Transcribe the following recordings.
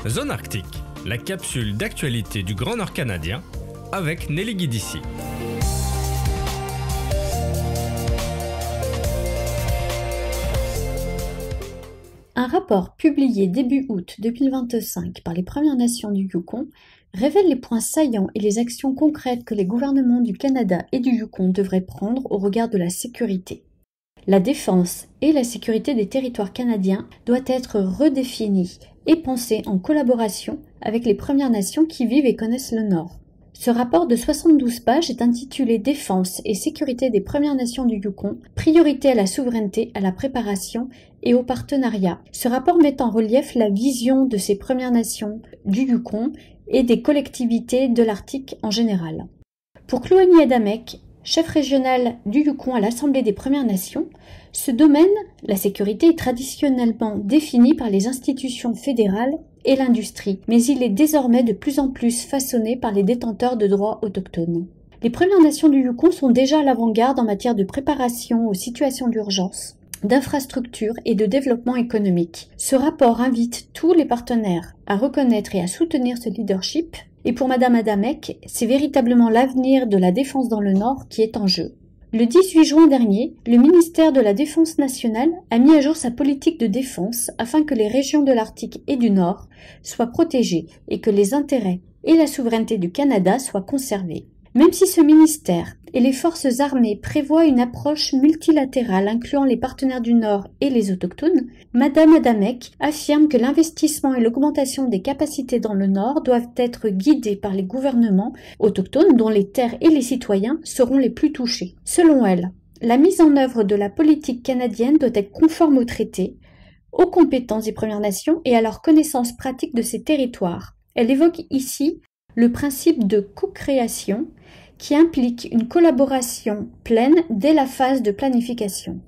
Zone Arctique, la capsule d'actualité du Grand Nord canadien avec Nelly Guidici. Un rapport publié début août 2025 par les Premières Nations du Yukon révèle les points saillants et les actions concrètes que les gouvernements du Canada et du Yukon devraient prendre au regard de la sécurité. La défense et la sécurité des territoires canadiens doit être redéfinie et pensée en collaboration avec les Premières Nations qui vivent et connaissent le Nord. Ce rapport de 72 pages est intitulé « Défense et sécurité des Premières Nations du Yukon, priorité à la souveraineté, à la préparation et au partenariat ». Ce rapport met en relief la vision de ces Premières Nations du Yukon et des collectivités de l'Arctique en général. Pour Chloani Adamek, chef régional du Yukon à l'Assemblée des Premières Nations, ce domaine, la sécurité, est traditionnellement défini par les institutions fédérales et l'industrie, mais il est désormais de plus en plus façonné par les détenteurs de droits autochtones. Les Premières Nations du Yukon sont déjà à l'avant-garde en matière de préparation aux situations d'urgence, d'infrastructures et de développement économique. Ce rapport invite tous les partenaires à reconnaître et à soutenir ce leadership, et pour Madame Adamek, c'est véritablement l'avenir de la défense dans le Nord qui est en jeu. Le 18 juin dernier, le ministère de la Défense nationale a mis à jour sa politique de défense afin que les régions de l'Arctique et du Nord soient protégées et que les intérêts et la souveraineté du Canada soient conservés. Même si ce ministère et les forces armées prévoient une approche multilatérale incluant les partenaires du Nord et les autochtones, Madame Adamek affirme que l'investissement et l'augmentation des capacités dans le Nord doivent être guidés par les gouvernements autochtones dont les terres et les citoyens seront les plus touchés. Selon elle, la mise en œuvre de la politique canadienne doit être conforme au traité, aux compétences des Premières Nations et à leur connaissance pratique de ces territoires. Elle évoque ici le principe de co-création qui implique une collaboration pleine dès la phase de planification.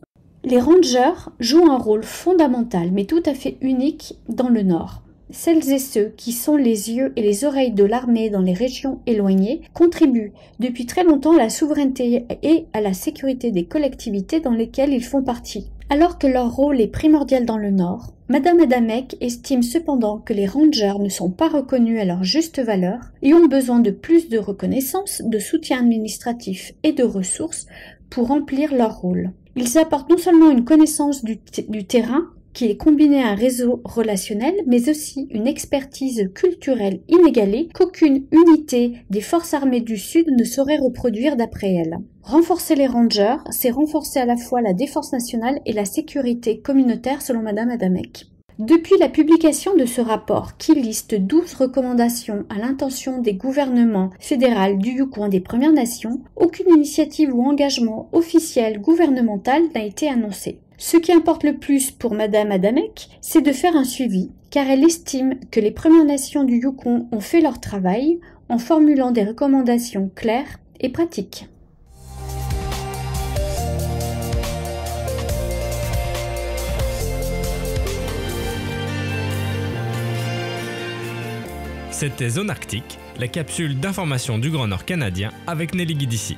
Les rangers jouent un rôle fondamental mais tout à fait unique dans le Nord. Celles et ceux qui sont les yeux et les oreilles de l'armée dans les régions éloignées contribuent depuis très longtemps à la souveraineté et à la sécurité des collectivités dans lesquelles ils font partie. Alors que leur rôle est primordial dans le Nord, Madame Adamek estime cependant que les rangers ne sont pas reconnus à leur juste valeur et ont besoin de plus de reconnaissance, de soutien administratif et de ressources pour remplir leur rôle. Ils apportent non seulement une connaissance du terrain, qui est combinée à un réseau relationnel, mais aussi une expertise culturelle inégalée qu'aucune unité des forces armées du Sud ne saurait reproduire d'après elle. Renforcer les rangers, c'est renforcer à la fois la défense nationale et la sécurité communautaire selon Madame Adamek. Depuis la publication de ce rapport, qui liste 12 recommandations à l'intention des gouvernements fédéraux du Yukon et des Premières Nations, aucune initiative ou engagement officiel gouvernemental n'a été annoncé. Ce qui importe le plus pour Madame Adamek, c'est de faire un suivi, car elle estime que les Premières Nations du Yukon ont fait leur travail en formulant des recommandations claires et pratiques. C'était Zone Arctique, la capsule d'information du Grand Nord canadien avec Nelly Guidici.